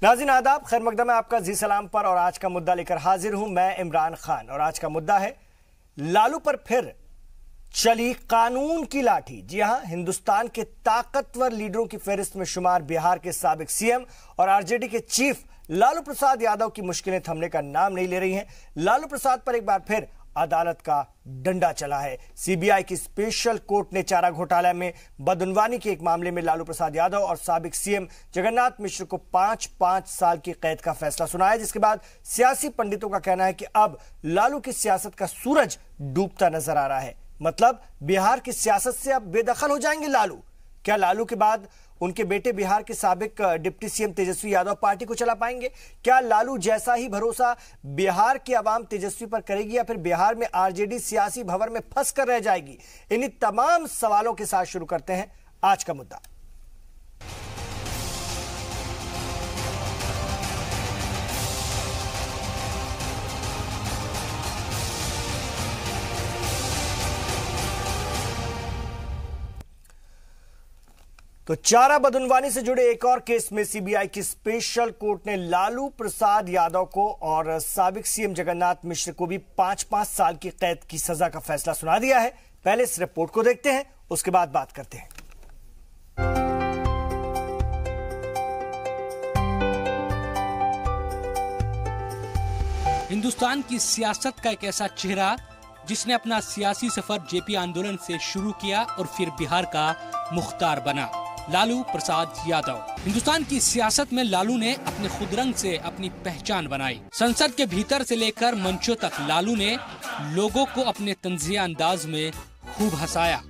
नाज़रीन आदाब, खैर मकदम है आपका जी सलाम पर। और आज का मुद्दा लेकर हाजिर हूं मैं इमरान खान। और आज का मुद्दा है लालू पर फिर चली कानून की लाठी। जी हां, हिंदुस्तान के ताकतवर लीडरों की फहरिस्त में शुमार बिहार के साबिक सीएम और आरजेडी के चीफ लालू प्रसाद यादव की मुश्किलें थमने का नाम नहीं ले रही हैं। लालू प्रसाद पर एक बार फिर अदालत का डंडा चला है। सीबीआई की स्पेशल कोर्ट ने चारा घोटाला में बदउनवानी के एक मामले में लालू प्रसाद यादव और साबिक सीएम जगन्नाथ मिश्र को 5-5 साल की कैद का फैसला सुनाया, जिसके बाद सियासी पंडितों का कहना है कि अब लालू की सियासत का सूरज डूबता नजर आ रहा है। मतलब बिहार की सियासत से अब बेदखल हो जाएंगे लालू। क्या लालू के बाद उनके बेटे बिहार के साबिक deputy CM Tejashwi Yadav party को चला पाएंगे? क्या लालू जैसा ही भरोसा बिहार की आवाम तेजस्वी पर करेगी या फिर बिहार में आरजेडी सियासी भंवर में फंस कर रह जाएगी? इन्हीं तमाम सवालों के साथ शुरू करते हैं आज का मुद्दा। तो चारा बदउनवानी से जुड़े एक और केस में सीबीआई की स्पेशल कोर्ट ने लालू प्रसाद यादव को और साबिक सीएम जगन्नाथ मिश्र को भी 5-5 साल की कैद की सजा का फैसला सुना दिया है। पहले इस रिपोर्ट को देखते हैं, उसके बाद बात करते हैं। हिंदुस्तान की सियासत का एक ऐसा चेहरा जिसने अपना सियासी सफर जेपी आंदोलन से शुरू किया और फिर बिहार का मुख्तार बना, लालू प्रसाद यादव। हिंदुस्तान की सियासत में लालू ने अपने खुद रंग से अपनी पहचान बनाई। संसद के भीतर से लेकर मंचों तक लालू ने लोगों को अपने तंज़िया अंदाज में खूब हंसाया।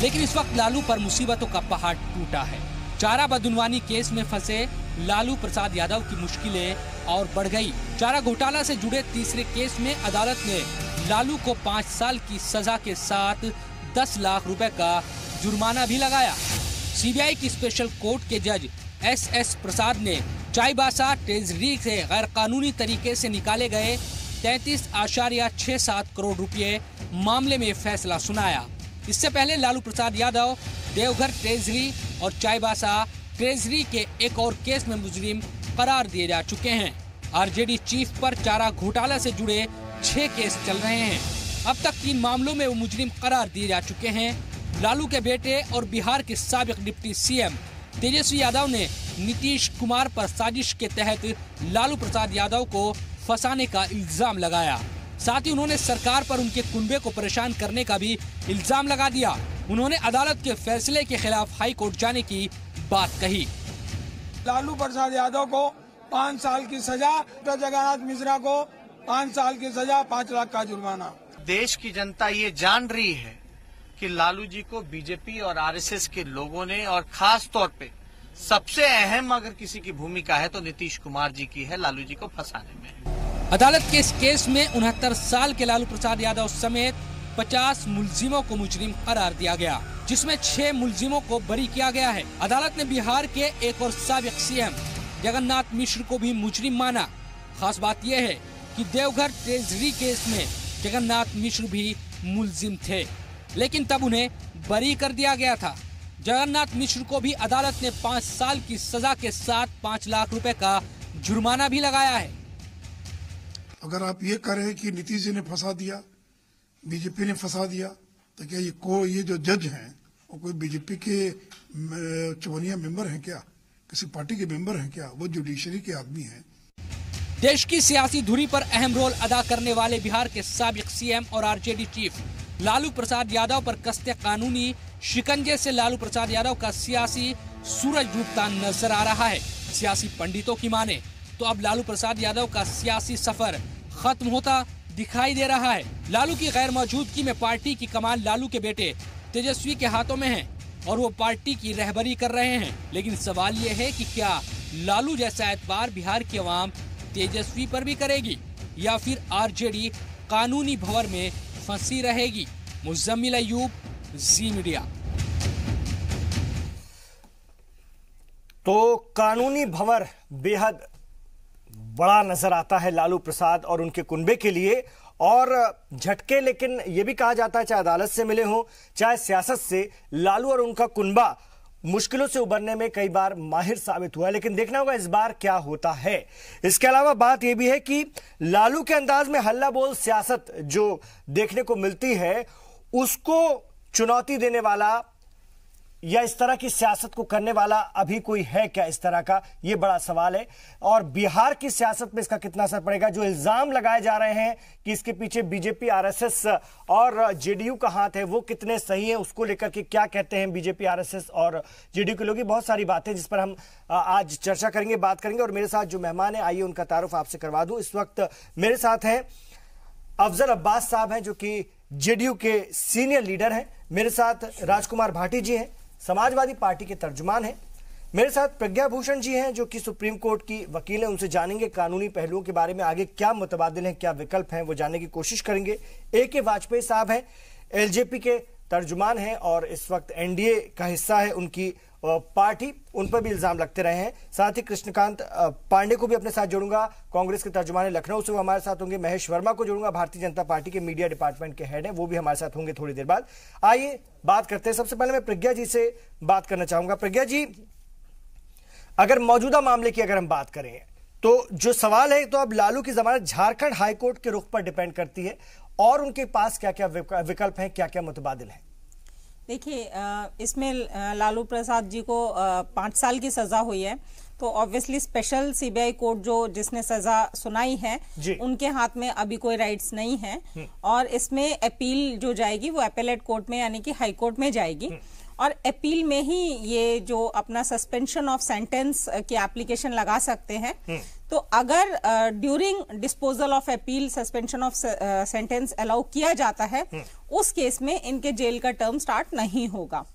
लेकिन इस वक्त लालू पर मुसीबतों का पहाड़ टूटा है। चारा बदउनवानी केस में फंसे लालू प्रसाद यादव की मुश्किलें और बढ़ गई। चारा घोटाला से जुड़े तीसरे केस में अदालत ने लालू को 5 साल की सजा के साथ 10 लाख रुपए का जुर्माना भी लगाया। सीबीआई की स्पेशल कोर्ट के जज एस प्रसाद ने चाईबासा ट्रेजरी से गैर कानूनी तरीके से निकाले गए 33.67 करोड़ रुपए मामले में फैसला सुनाया। इससे पहले लालू प्रसाद यादव देवघर ट्रेजरी और चाईबासा ट्रेजरी के एक और केस में मुजरिम करार दिए जा चुके हैं। आरजेडी चीफ पर चारा घोटाला से जुड़े 6 केस चल रहे हैं। अब तक 3 मामलों में वो मुजरिम करार दिए जा चुके हैं। लालू के बेटे और बिहार के साबिक डिप्टी सीएम तेजस्वी यादव ने नीतीश कुमार पर साजिश के तहत लालू प्रसाद यादव को फंसाने का इल्जाम लगाया। साथ ही उन्होंने सरकार पर उनके कुनबे को परेशान करने का भी इल्जाम लगा दिया। उन्होंने अदालत के फैसले के खिलाफ हाई कोर्ट जाने की बात कही। लालू प्रसाद यादव को 5 साल की सजा, जगन्नाथ मिश्रा को 5 साल की सजा, 5 लाख का जुर्माना। देश की जनता ये जान रही है कि लालू जी को बीजेपी और आरएसएस के लोगों ने, और खास तौर पे सबसे अहम अगर किसी की भूमिका है तो नीतीश कुमार जी की है लालू जी को फंसाने में। अदालत के इस केस में 69 साल के लालू प्रसाद यादव समेत 50 मुलजिमों को मुजरिम करार दिया गया, जिसमें 6 मुलजिमों को बरी किया गया है। अदालत ने बिहार के एक और साबिक सीएम जगन्नाथ मिश्र को भी मुजरिम माना। खास बात यह है कि देवघर ट्रेजरी केस में जगन्नाथ मिश्र भी मुलजिम थे, लेकिन तब उन्हें बरी कर दिया गया था। जगन्नाथ मिश्र को भी अदालत ने 5 साल की सजा के साथ 5 लाख रुपए का जुर्माना भी लगाया है। अगर आप ये कह रहे हैं कि नीतीश जी ने फंसा दिया, बीजेपी ने फंसा दिया, तो क्या ये जो जज हैं वो कोई बीजेपी के चुनिया मेंबर हैं क्या? किसी पार्टी के मेंबर हैं क्या? वो जुडिशरी के आदमी हैं। देश की सियासी धुरी पर अहम रोल अदा करने वाले बिहार के साबिक सीएम और आरजेडी चीफ लालू प्रसाद यादव पर कसते कानूनी शिकंजे से लालू प्रसाद यादव का सियासी सूरज डूबता नजर आ रहा है। सियासी पंडितों की माने तो अब लालू प्रसाद यादव का सियासी सफर खत्म होता दिखाई दे रहा है। लालू की गैर मौजूदगी में पार्टी की कमान लालू के बेटे तेजस्वी के हाथों में है और वो पार्टी की रहबरी कर रहे हैं। लेकिन सवाल ये है कि क्या लालू जैसा एतबार बिहार की आवाम तेजस्वी पर भी करेगी या फिर आरजेडी कानूनी भंवर में फंसी रहेगी? मुज़म्मिल अय्यूब, जी मीडिया। तो कानूनी भंवर बेहद बड़ा नजर आता है लालू प्रसाद और उनके कुनबे के लिए, और झटके लेकिन यह भी कहा जाता है चाहे अदालत से मिले हों चाहे सियासत से, लालू और उनका कुनबा मुश्किलों से उबरने में कई बार माहिर साबित हुआ है, लेकिन देखना होगा इस बार क्या होता है। इसके अलावा बात यह भी है कि लालू के अंदाज में हल्ला बोल सियासत जो देखने को मिलती है, उसको चुनौती देने वाला या इस तरह की सियासत को करने वाला अभी कोई है क्या इस तरह का, यह बड़ा सवाल है। और बिहार की सियासत में इसका कितना असर पड़ेगा, जो इल्जाम लगाए जा रहे हैं कि इसके पीछे बीजेपी, आरएसएस और जेडीयू का हाथ है, वो कितने सही है, उसको लेकर के क्या कहते हैं बीजेपी, आरएसएस और जेडीयू के लोग। बहुत सारी बातें जिस पर हम आज चर्चा करेंगे, बात करेंगे। और मेरे साथ जो मेहमान है, आइए उनका तारुफ आपसे करवा दूं। इस वक्त मेरे साथ हैं अफजल अब्बास साहब हैं, जो कि जेडीयू के सीनियर लीडर हैं। मेरे साथ राजकुमार भाटी जी हैं, समाजवादी पार्टी के तर्जुमान हैं। मेरे साथ प्रज्ञा भूषण जी हैं, जो कि सुप्रीम कोर्ट की वकील हैं। उनसे जानेंगे कानूनी पहलुओं के बारे में, आगे क्या मुतबादिल हैं, क्या विकल्प हैं, वो जानने की कोशिश करेंगे। ए.के. वाजपेयी साहब हैं, एलजेपी के तर्जुमान हैं और इस वक्त एनडीए का हिस्सा है उनकी पार्टी, उन पर भी इल्जाम लगते रहे हैं। साथ ही कृष्णकांत पांडे को भी अपने साथ जोड़ूंगा, कांग्रेस के तर्जुमान लखनऊ से, वो हमारे साथ होंगे। महेश वर्मा को जोड़ूंगा, भारतीय जनता पार्टी के मीडिया डिपार्टमेंट के हेड हैं, वो भी हमारे साथ होंगे थोड़ी देर बाद। आइए बात करते हैं। सबसे पहले मैं प्रज्ञा जी से बात करना चाहूंगा। प्रज्ञा जी, अगर मौजूदा मामले की अगर हम बात करें तो जो सवाल है, तो अब लालू की जमानत झारखंड हाईकोर्ट के रुख पर डिपेंड करती है और उनके पास क्या क्या विकल्प हैं, क्या क्या मुतबादिल हैं। देखिए, इसमें लालू प्रसाद जी को 5 साल की सजा हुई है, तो ऑब्वियसली स्पेशल सीबीआई कोर्ट जिसने सजा सुनाई है, उनके हाथ में अभी कोई राइट्स नहीं है। और इसमें अपील जो जाएगी वो अपीलेट कोर्ट में यानी कि हाई कोर्ट में जाएगी, और अपील में ही ये जो अपना सस्पेंशन ऑफ सेंटेंस की एप्लीकेशन लगा सकते हैं। तो अगर during disposal of appeal suspension of sentence allow किया जाता है, उस केस में इनके जेल का टर्म स्टार्ट नहीं होगा।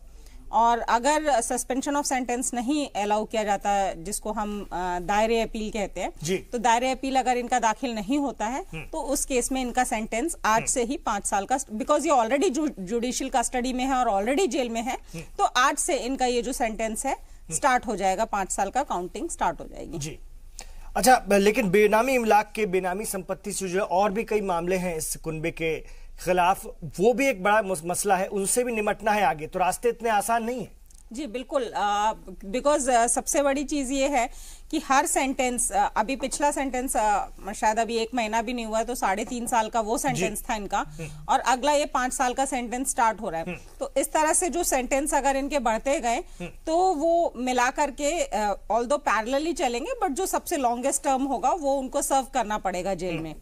और अगर सस्पेंशन ऑफ सेंटेंस नहीं अलाउ किया जाता है, जिसको हम दायरे अपील कहते हैं, तो दायरे अपील अगर इनका दाखिल नहीं होता है, तो उस केस में इनका सेंटेंस आज से ही 5 साल का, बिकॉज ये ऑलरेडी जुडिशियल कस्टडी में है और ऑलरेडी जेल में है, तो आज से इनका ये जो सेंटेंस है स्टार्ट हो जाएगा, 5 साल का काउंटिंग स्टार्ट हो जाएगी। जी अच्छा, लेकिन बेनामी इमलाक के, बेनामी संपत्ति से जो और भी कई मामले हैं इस कुनबे के खिलाफ, वो भी एक बड़ा मसला है, उनसे भी निपटना है आगे, तो रास्ते इतने आसान नहीं है। जी बिल्कुल, बिकॉज सबसे बड़ी चीज ये है कि हर सेंटेंस, अभी पिछला सेंटेंस शायद अभी 1 महीना भी नहीं हुआ है, तो 3.5 साल का वो सेंटेंस था इनका, और अगला ये 5 साल का सेंटेंस स्टार्ट हो रहा है। तो इस तरह से जो सेंटेंस अगर इनके बढ़ते गए, तो वो मिला करके ऑल्दो पैरेलली चलेंगे, बट जो सबसे लॉन्गेस्ट टर्म होगा वो उनको सर्व करना पड़ेगा जेल में,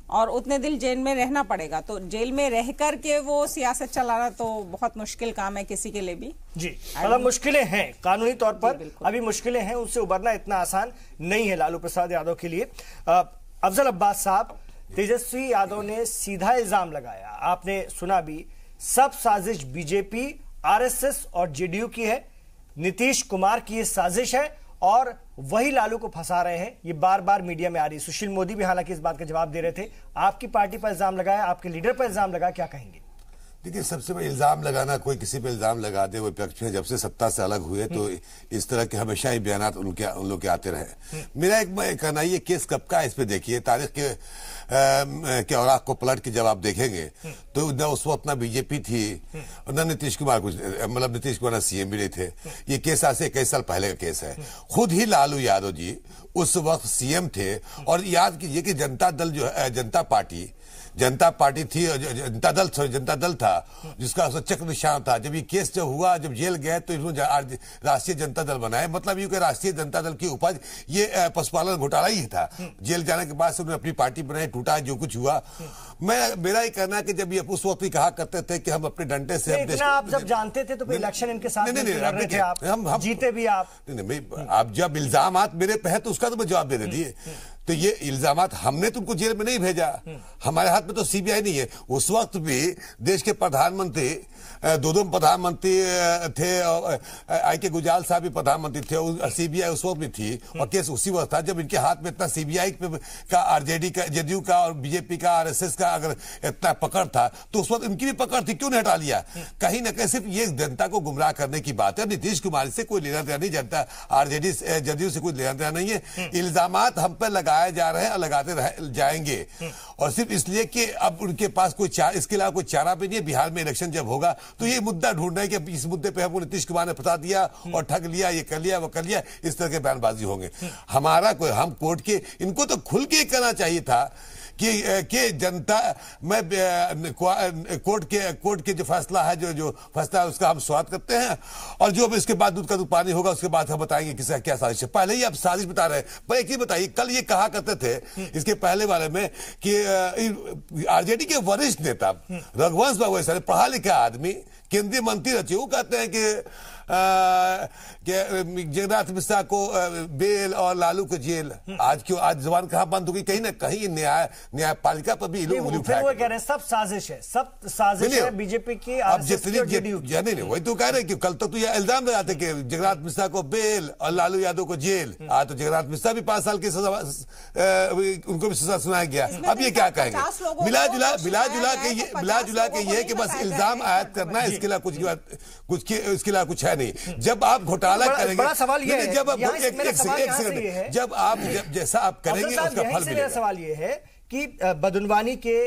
और उतने दिन जेल में रहना पड़ेगा। तो जेल में रह करके वो सियासत चलाना तो बहुत मुश्किल काम है किसी के लिए भी। जी, मतलब मुश्किलें हैं कानूनी तौर पर, अभी मुश्किलें हैं, उनसे उबरना इतना आसान नहीं है लालू प्रसाद यादव के लिए। अफजल अब्बास साहब, तेजस्वी यादव ने सीधा इल्जाम लगाया, आपने सुना भी, सब साजिश बीजेपी, आरएसएस और जेडीयू की है, नीतीश कुमार की ये साजिश है और वही लालू को फंसा रहे हैं, ये बार बार मीडिया में आ रही है। सुशील मोदी भी हालांकि इस बात का जवाब दे रहे थे। आपकी पार्टी पर इल्जाम लगाया, आपके लीडर पर इल्जाम लगाया, क्या कहेंगे? देखिए, सबसे बड़ा इल्जाम लगाना, कोई किसी पे इल्जाम लगा दे, वो विपक्ष में जब से सत्ता से अलग हुए तो इस तरह के हमेशा ही बयान उन लोग के आते रहे। मेरा एक कहना, ये केस कब का है, इस पे देखिए, तारीख के औराक को पलट के जब आप देखेंगे तो न उस वक्त ना बीजेपी थी और न नीतीश कुमार, कुछ मतलब नीतीश कुमार सीएम भी नहीं थे। ये केस आज से 21 साल पहले का केस है। खुद ही लालू यादव जी उस वक्त सीएम थे, और याद कीजिए कि जनता दल जो है, जनता पार्टी थी, जनता दल था जिसका चक्र निशान था। जब ये केस जब हुआ, जब जेल गए, तो इन्होंने राष्ट्रीय जनता दल बनाए, मतलब ये राष्ट्रीय जनता दल की उपज ये पशुपालन घोटाला ही था। जेल जाने के बाद से उन्होंने अपनी पार्टी बनाई, टूटा जो कुछ हुआ। मेरा ये कहना है कि जब ये उस वक्त भी कहा करते थे कि हम अपने डंडे से, आप जब जानते थे तो इलेक्शन इनके साथ हम जीते भी आप जब इल्जामात मेरे पे है तो उसका तो मैं जवाब दे देती है। तो ये इल्जामात, हमने तुमको जेल में नहीं भेजा, हमारे हाथ में तो सीबीआई नहीं है। उस वक्त भी देश के प्रधानमंत्री, 2 प्रधानमंत्री थे, आई के गुजराल साहब भी प्रधानमंत्री थे, सीबीआई उस वक्त भी थी, और केस उसी वक्त था जब इनके हाथ में इतना सीबीआई का, आरजेडी का, जेडीयू का और बीजेपी का, आरएसएस का अगर इतना पकड़ था, तो उस वक्त इनकी भी पकड़ थी, क्यों नहीं हटा लिया? कहीं ना कहीं सिर्फ ये जनता को गुमराह करने की बात है। नीतीश कुमार से कोई लेना देना नहीं, जनता आरजेडी जेडीयू से कोई लेना देना नहीं है। इल्जामात हम पर लगा लगाए जा रहे हैं और लगाते जाएंगे, और सिर्फ इसलिए कि अब उनके पास कोई इसके अलावा कोई चारा भी नहीं है। बिहार में इलेक्शन जब होगा तो ये मुद्दा ढूंढना है कि इस मुद्दे पे हमको नीतीश कुमार ने फंसा दिया और ठग लिया, ये कर लिया, वो कर लिया, इस तरह के बयानबाजी होंगे। हम कोर्ट के, इनको तो खुल के कहना चाहिए था कि जनता में कोर्ट के जो फैसला है, जो फैसला है उसका हम स्वागत करते हैं, और जो अब इसके बाद दूध का दूध पानी होगा उसके बाद हम बताएंगे किसका क्या साजिश है। पहले ही आप साजिश बता रहे हैं। पर एक ही बताइए, कल ये कहा करते थे इसके पहले वाले में कि आरजेडी के वरिष्ठ नेता रघुवंश बाबू ऐसा पढ़ा लिखा आदमी, केंद्रीय मंत्री रचे, वो कहते हैं कि जगन्नाथ मिश्रा को बेल और लालू को जेल। आज जबान कहां बंद हो गई? कहीं ना कहीं न्यायपालिका पर भी लोग वो कह रहे हैं सब साजिश है, सब साजिश है बीजेपी की। अब जितनी नहीं, वही तो कह रहे हैं कि कल तक तो यह इल्जाम लगाते कि जगन्नाथ मिश्रा को बेल और लालू यादव को जेल। आज तो जगन्नाथ मिश्रा भी 5 साल की सजा, उनको भी सजा सुनाया गया। अब ये क्या कहेंगे? मिला जुला के ये कि बस इल्जाम आयद करना है, इसके अलावा कुछ है नहीं। जब आप घोटाला करेंगे, बड़ा सवाल ये है, जब आप जैसा आप करेंगे उसका फल मिलेगा। सवाल ये है कि बदनवानी के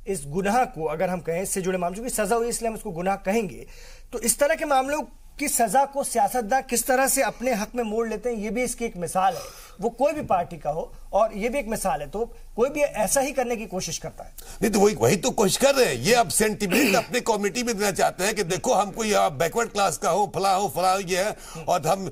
इस गुनाह को अगर हम कहें, इससे जुड़े मामलों की सजा हुई इसलिए हम इसको गुनाह कहेंगे, तो इस तरह के मामलों की सजा को सियासतदान किस तरह से अपने हक में मोड़ लेते हैं, ये भी इसकी एक मिसाल है। वो कोई भी पार्टी का हो, और ये भी एक मिसाल है। तो कोई भी ऐसा ही करने की कोशिश करता है। नहीं तो वही तो कोशिश कर रहे हैं। ये अब सेंटीमेंट अपने कम्युनिटी में देना चाहते हैं कि देखो हमको ये बैकवर्ड क्लास का हो, फला ये है, और हम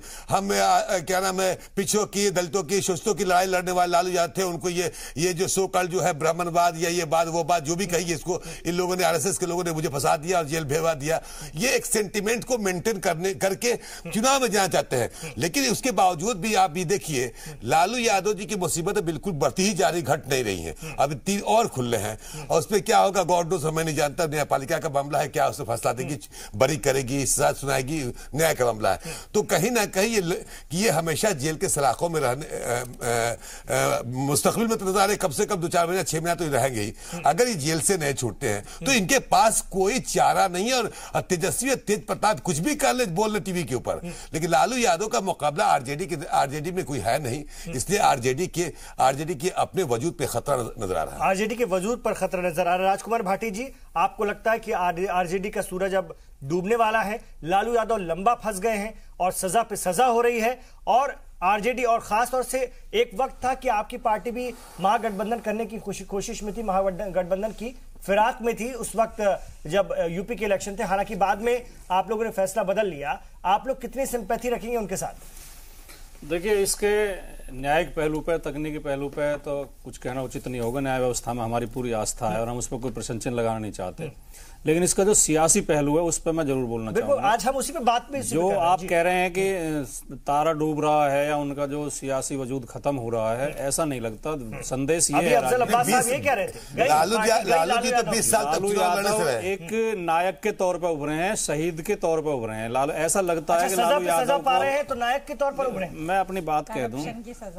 क्या नाम है, पिछड़ों की, दलितों की, शोषितों की लड़ाई लड़ने वाले लालू यादव थे, उनको ये जो सो कॉल्ड जो है ब्राह्मणवाद या ये बात वो बात जो भी कही, इसको इन लोगों ने, आरएसएस के लोगों ने मुझे फंसा दिया और जेल भेजवा दिया। ये एक सेंटीमेंट को मेंटेन करके चुनाव में जाना चाहते हैं। लेकिन उसके बावजूद भी आप भी देखिए, लालू यादव जी की मुसीबतें बिल्कुल बढ़ती ही जा रही, घट नहीं रही हैं। अभी 3 और खुले हैं, और उसमें क्या होगा गॉड नोस, हमें नहीं जानता। न्यायपालिका का मामला है, क्या उससे फैसला देगी, बरी करेगी, सजा सुनाएगी, न्याय का मामला है। तो कहीं ना कहीं ये हमेशा जेल के सलाखों में रहने, मुस्तकबिल में तो नजर आ रहे, कम से कम 2-4 महीना 6 महीना तो रहेंगे ही। अगर ये जेल से नहीं छूटते हैं तो इनके पास कोई चारा नहीं है, और तेजस्वी तेज प्रताप कुछ भी कर ले, बोल ले टीवी के ऊपर। लेकिन लालू यादव का मुकाबला आरजेडी में कोई है नहीं, इसलिए आरजेडी के अपने वजूद पे खतरा नजर आ रहा है। आरजेडी के वजूद पर खतरा नजर आ रहा है। राजकुमार भाटी जी, आपको लगता है कि आरजेडी का सूरज अब डूबने वाला है? लालू यादव लंबा फंस गए हैं और सजा पे सजा हो रही है, और आरजेडी, और खास तौर से एक वक्त था कि आपकी पार्टी भी महागठबंधन करने की कोशिश में थी, महागठबंधन की फिराक में थी उस वक्त जब यूपी के इलेक्शन थे। हालांकि बाद में आप लोगों ने फैसला बदल लिया। आप लोग कितनी सिंपैथी रखेंगे उनके साथ? देखिए, इसके न्यायिक पहलू पे, तकनीकी पहलू पे तो कुछ कहना उचित नहीं होगा। न्याय व्यवस्था में हमारी पूरी आस्था है और हम उस पर कोई प्रश्न चिन्ह लगाना नहीं चाहते। लेकिन इसका जो सियासी पहलू है उस पर मैं जरूर बोलना चाहूंगा। आज हम उसी पे बात में जो आप कह रहे हैं कि तारा डूब रहा है या उनका जो सियासी वजूद खत्म हो रहा है, ऐसा नहीं लगता। संदेश ये है, अफजल अब्बास साहब ये कह रहे थे, लालू जी तो 20 साल तक चुनाव लड़ने से रहे। एक नायक के तौर पर उभरे हैं, शहीद के तौर पर उभरे हैं। लालू, ऐसा लगता है कि लालू यादव पा रहे हैं तो नायक के तौर पर उभरे। मैं अपनी बात कह दूं,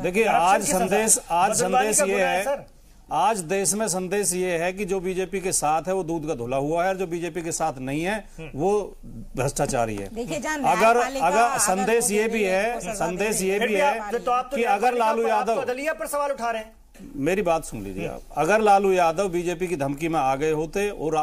देखिए आज संदेश ये है, आज देश में संदेश ये है कि जो बीजेपी के साथ है वो दूध का धुला हुआ है, और जो बीजेपी के साथ नहीं है वो भ्रष्टाचारी है। अगर संदेश ये भी है कि अगर लालू यादव दलिया पर सवाल उठा रहे हैं, मेरी बात सुन लीजिए आप, अगर लालू यादव बीजेपी की धमकी में आ गए होते और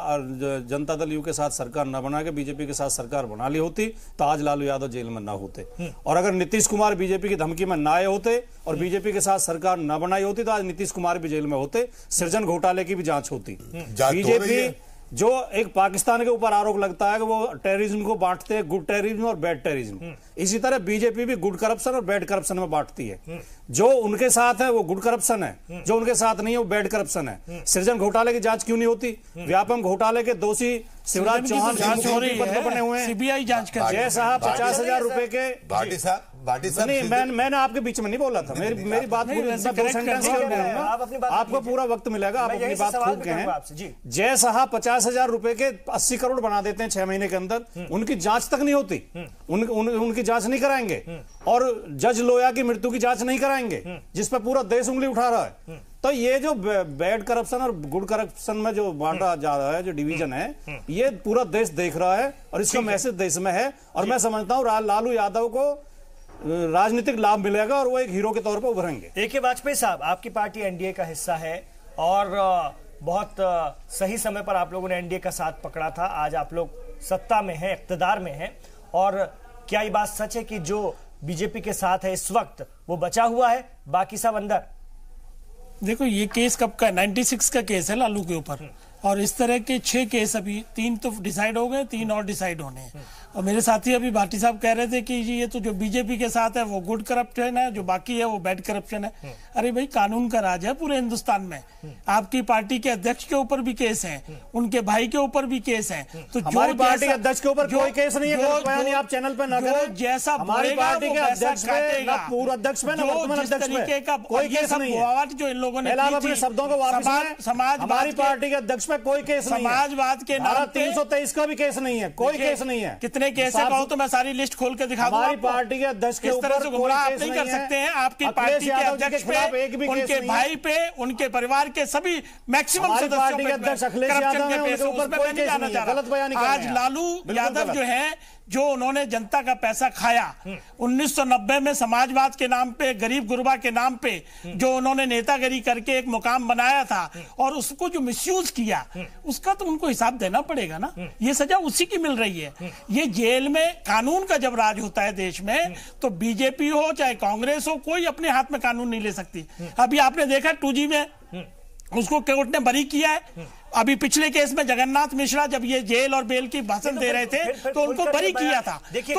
जनता दल यू के साथ सरकार न बना के बीजेपी के साथ सरकार बना ली होती तो आज लालू यादव जेल में ना होते। और अगर नीतीश कुमार बीजेपी की धमकी में ना आए होते और बीजेपी के साथ सरकार न बनाई होती तो आज नीतीश कुमार भी जेल में होते, सृजन घोटाले की भी जांच होती। बीजेपी जो एक पाकिस्तान के ऊपर आरोप लगता है कि वो टेररिज्म को बांटते हैं, गुड टेररिज्म और बैड टेररिज्म, इसी तरह बीजेपी भी गुड करप्शन और बैड करप्शन में बांटती है। जो उनके साथ है वो गुड करप्शन है, जो उनके साथ नहीं है वो बैड करप्शन है। सृजन घोटाले की जांच क्यों नहीं होती? व्यापम घोटाले के दोषी शिवराज चौहान जांच हो रही है, बने हुए हैं, सीबीआई जांच कर जय साहब 50,000 रुपए के। भाटी साहब नहीं, मैंने आपके बीच में नहीं बोला था। मेरी बात पूरी, आपको पूरा वक्त मिलेगा, आप अपनी बात खूब कहें। जय साहब 50,000 रुपए के 80 करोड़ बना देते हैं 6 महीने के अंदर, उनकी जांच तक नहीं होती, उनकी जांच नहीं कराएंगे, और जज लोया की मृत्यु की जांच नहीं कराएंगे, जिस पर पूरा देश उंगली उठा रहा है। तो ये जो बैड करप्शन और गुड करप्शन में जो बांटा जा रहा है, जो डिवीजन है, ये पूरा देश देख रहा है और इसका मैसेज देश में है। और मैं समझता हूं लालू यादव को राजनीतिक लाभ मिलेगा और वो एक हीरो के तौर पर उभरेंगे। देखिए वाजपेयी साहब, आपकी पार्टी एनडीए का हिस्सा है और बहुत सही समय पर आप लोगों ने एनडीए का साथ पकड़ा था। आज आप लोग सत्ता में हैं, इख्तिदार में हैं, और क्या ये बात सच है कि जो बीजेपी के साथ है इस वक्त वो बचा हुआ है, बाकी सब अंदर? देखो, ये केस कब का है? 96 का केस है लालू के ऊपर, और इस तरह के 6 केस अभी 3 तो डिसाइड हो गए, 3 और डिसाइड होने हैं। और मेरे साथी अभी भाटी साहब कह रहे थे कि ये तो जो बीजेपी के साथ है वो गुड करप्शन है, जो बाकी है वो बैड करप्शन है। अरे भाई, कानून का राज है पूरे हिंदुस्तान में। आपकी पार्टी के अध्यक्ष के ऊपर भी केस हैं, उनके भाई के ऊपर भी केस हैं। तो हमारी पार्टी के अध्यक्ष के ऊपर कोई केस नहीं है, आप चैनल पे ना करें। जैसा हमारी पार्टी के अध्यक्ष पे, ना पूर्व अध्यक्ष पे, ना वर्तमान अध्यक्ष पे कोई केस नहीं है। जो इन लोगों ने अपने शब्दों को वापस लें। हमारी पार्टी के अध्यक्ष पे कोई केस नहीं है। समाजवाद के नाम 323 का भी केस नहीं है, कोई केस नहीं है। कितने केस है कहो तो मैं सारी लिस्ट खोल के दिखा दूंगा। हमारी पार्टी के अध्यक्ष के ऊपर से गुमराह आप नहीं कर सकते हैं। आपकी पार्टी के अध्यक्ष पे, उनके भाई पे, उनके परिवार के सभी मैक्सिमम सदस्यों पे करप्शन के केस, उसमें मैं नहीं जाना चाह रहा। आज लालू यादव जो है, जो उन्होंने जनता का पैसा खाया 1990 में समाजवाद के नाम पे, गरीब गुरबा के नाम पे, जो उन्होंने नेतागिरी करके एक मुकाम बनाया था और उसको जो मिसयूज किया, उसका तो उनको हिसाब देना पड़ेगा ना। ये सजा उसी की मिल रही है। ये जेल में कानून का जब राज होता है देश में, तो बीजेपी हो चाहे कांग्रेस हो, कोई अपने हाथ में कानून नहीं ले सकती। अभी आपने देखा 2G में उसको कोर्ट ने बरी किया है। अभी पिछले केस में जगन्नाथ मिश्रा जब ये जेल और बेल की भाषण दे रहे थे तो उनको बरी किया था। देखिए,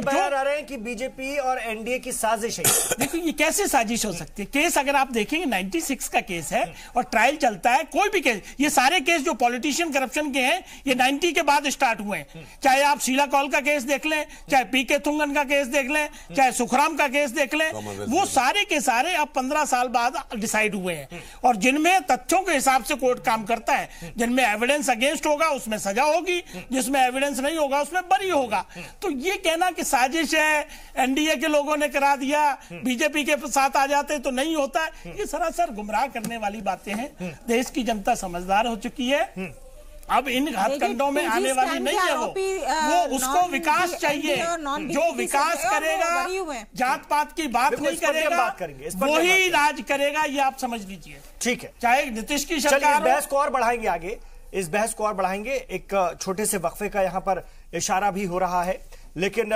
बयान आ रहे हैं कि बीजेपी और एनडीए की साजिश है। देखो, ये कैसे साजिश हो सकती है? केस अगर आप देखेंगे 96 का केस है और ट्रायल चलता है। कोई भी केस, ये सारे केस जो पॉलिटिशियन करप्शन के हैं, ये 90 के बाद स्टार्ट हुए हैं। चाहे आप शीला कौल का केस देख लें, चाहे पीके थुंगन का केस देख लें, चाहे सुखराम का केस देख लें, वो सारे के सारे अब 15 साल बाद डिसाइड हुए हैं। और जिनमें तथ्यों के हिसाब से कोर्ट काम करता है, जिनमें एविडेंस अगेंस्ट होगा उसमें सजा होगी, जिसमें एविडेंस नहीं होगा उसमें बरी होगा। तो ये कहना कि साजिश है, एनडीए के लोगों ने करा दिया, बीजेपी के साथ आ जाते तो नहीं होता, ये सरासर गुमराह करने वाली बातें हैं। देश की जनता समझदार हो चुकी है। अब इन हथकंडों में आने वाली नहीं है वो उसको विकास चाहिए। जो विकास करेगा, जात पात की बात नहीं करेगा, वही राज करेगा, ये आप समझ लीजिए। ठीक है, चाहे नीतीश की सरकार। बहस को और बढ़ाएंगे आगे, इस बहस को और बढ़ाएंगे। एक छोटे से वक्फे का यहाँ पर इशारा भी हो रहा है, लेकिन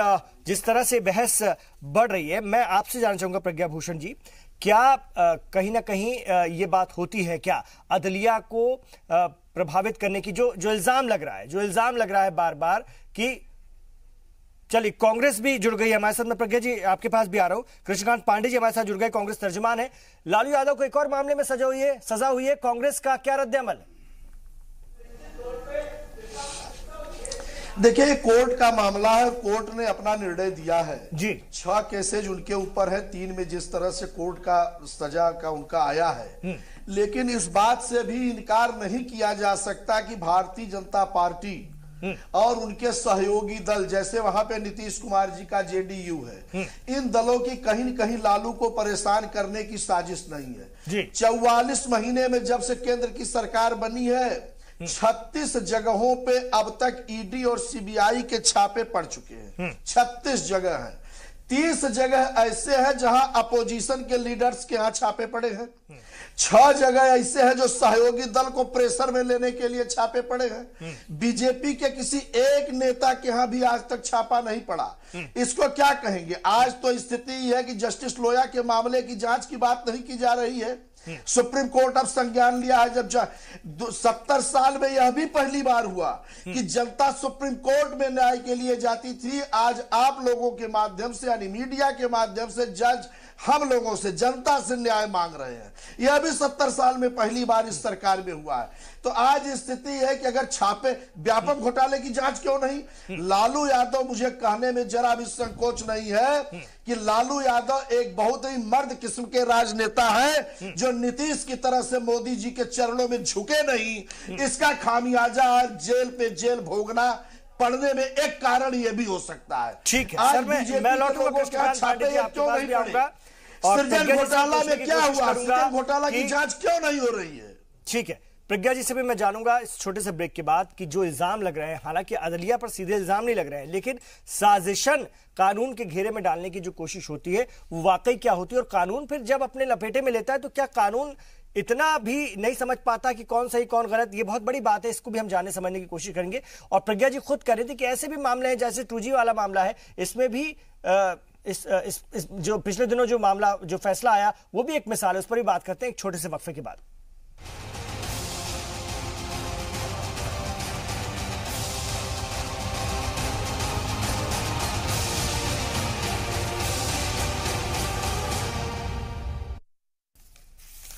जिस तरह से बहस बढ़ रही है, मैं आपसे जानना चाहूंगा प्रज्ञा भूषण जी, क्या कहीं ना कहीं ये बात होती है क्या अदलिया को प्रभावित करने की, जो इल्जाम लग रहा है बार बार कि चलिए कांग्रेस भी जुड़ गई है हमारे साथ। मैं प्रज्ञा जी आपके पास भी आ रहा हूं। कृष्णकांत पांडे जी हमारे साथ जुड़ गए, कांग्रेस तर्जुमान है। लालू यादव को एक और मामले में सजा हुई है, कांग्रेस का क्या रद्द-ए-अमल है? देखिए, कोर्ट का मामला है, कोर्ट ने अपना निर्णय दिया है जी। 6 केसेज उनके ऊपर है, 3 में जिस तरह से कोर्ट का सजा का उनका आया है, लेकिन इस बात से भी इनकार नहीं किया जा सकता कि भारतीय जनता पार्टी और उनके सहयोगी दल, जैसे वहां पे नीतीश कुमार जी का जेडीयू है, इन दलों की कहीं न कहीं लालू को परेशान करने की साजिश नहीं है। 44 महीने में जब से केंद्र की सरकार बनी है, 36 जगहों पे अब तक ईडी और सीबीआई के छापे पड़ चुके हैं। 36 जगह हैं। 30 जगह ऐसे हैं जहां अपोजिशन के लीडर्स के यहां छापे पड़े हैं। 6 जगह ऐसे हैं जो सहयोगी दल को प्रेशर में लेने के लिए छापे पड़े हैं। बीजेपी के किसी एक नेता के यहां भी आज तक छापा नहीं पड़ा। इसको क्या कहेंगे? आज तो स्थिति है कि जस्टिस लोया के मामले की जांच की बात नहीं की जा रही है। सुप्रीम कोर्ट अब संज्ञान लिया है। जब 70 साल में यह भी पहली बार हुआ कि जनता सुप्रीम कोर्ट में न्याय के लिए जाती थी। आज आप लोगों के माध्यम से, यानी मीडिया के माध्यम से, जज हम लोगों से, जनता से न्याय मांग रहे हैं। यह भी 70 साल में पहली बार इस सरकार में हुआ है। तो आज स्थिति है कि अगर छापे, व्यापक घोटाले की जांच क्यों नहीं? लालू यादव, मुझे कहने में जरा भी संकोच नहीं है कि लालू यादव एक बहुत ही मर्द किस्म के राजनेता है, जो नीतीश की तरह से मोदी जी के चरणों में झुके नहीं। इसका खामियाजा जेल पे जेल भोगना पड़ने में एक कारण यह भी हो सकता है। ठीक है सर, मैं लौटूंगा छापे क्यों नहीं पड़े? सृजन घोटाला में क्या हुआ? सृजन घोटाला की जांच क्यों नहीं हो रही है? ठीक है, प्रज्ञा जी से भी मैं जानूंगा इस छोटे से ब्रेक के बाद कि जो इल्जाम लग रहे हैं, हालांकि अदलिया पर सीधे इल्जाम नहीं लग रहे हैं, लेकिन साजिशन कानून के घेरे में डालने की जो कोशिश होती है वो वाकई क्या होती है, और कानून फिर जब अपने लपेटे में लेता है तो क्या कानून इतना भी नहीं समझ पाता कि कौन सही कौन गलत। ये बहुत बड़ी बात है, इसको भी हम जानने समझने की कोशिश करेंगे। और प्रज्ञा जी खुद कह रही थी कि ऐसे भी मामले हैं, जैसे 2G वाला मामला है, इसमें भी इस जो पिछले दिनों जो मामला जो फैसला आया वो भी एक मिसाल है। उस पर भी बात करते हैं एक छोटे से वक्फे के बाद।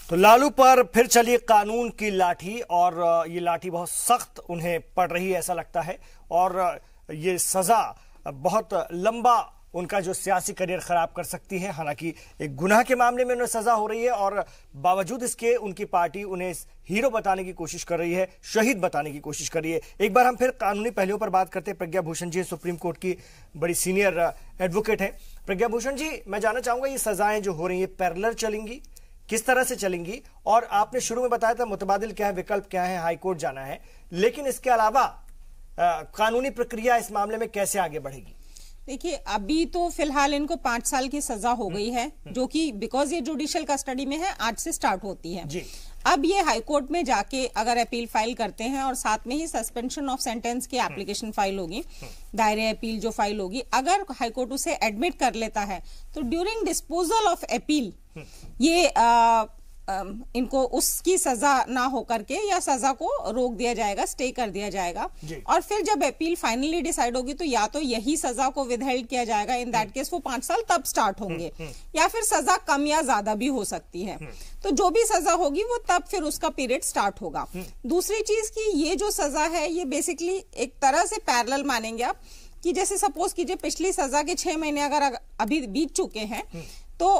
तो लालू पर फिर चली कानून की लाठी, और ये लाठी बहुत सख्त उन्हें पड़ रही है ऐसा लगता है, और ये सजा बहुत लंबा उनका जो सियासी करियर खराब कर सकती है। हालांकि एक गुनाह के मामले में उन्हें सजा हो रही है, और बावजूद इसके उनकी पार्टी उन्हें हीरो बताने की कोशिश कर रही है, शहीद बताने की कोशिश कर रही है। एक बार हम फिर कानूनी पहलुओं पर बात करते हैं। प्रज्ञा भूषण जी सुप्रीम कोर्ट की बड़ी सीनियर एडवोकेट है। प्रज्ञा भूषण जी, मैं जानना चाहूंगा ये सजाएं जो हो रही है पैरेलल चलेंगी, किस तरह से चलेंगी? और आपने शुरू में बताया था मुतबादिल क्या है, विकल्प क्या है, हाईकोर्ट जाना है, लेकिन इसके अलावा कानूनी प्रक्रिया इस मामले में कैसे आगे बढ़ेगी? देखिए, अभी तो फिलहाल इनको 5 साल की सजा हो गई है, जो कि बिकॉज ये जुडिशियल कस्टडी में है, आज से स्टार्ट होती है जी। अब ये हाईकोर्ट में जाके अगर अपील फाइल करते हैं, और साथ में ही सस्पेंशन ऑफ सेंटेंस की एप्लीकेशन फाइल होगी, दायरे अपील जो फाइल होगी, अगर हाईकोर्ट उसे एडमिट कर लेता है तो ड्यूरिंग डिस्पोजल ऑफ अपील ये इनको उसकी सजा ना हो करके या सजा को रोक दिया जाएगा, स्टे कर दिया जाएगा। और फिर जब अपील फाइनली डिसाइड होगी तो या तो यही सजा को विदहेल्ड किया जाएगा, इन दैट केस वो 5 साल तब स्टार्ट होंगे, या फिर सजा कम या ज्यादा भी हो सकती है। तो जो भी सजा होगी वो तब फिर उसका पीरियड स्टार्ट होगा। दूसरी चीज की ये जो सजा है ये बेसिकली एक तरह से पैरेलल मानेंगे आप, कि जैसे सपोज कीजिए पिछली सजा के 6 महीने अगर अभी बीत चुके हैं, तो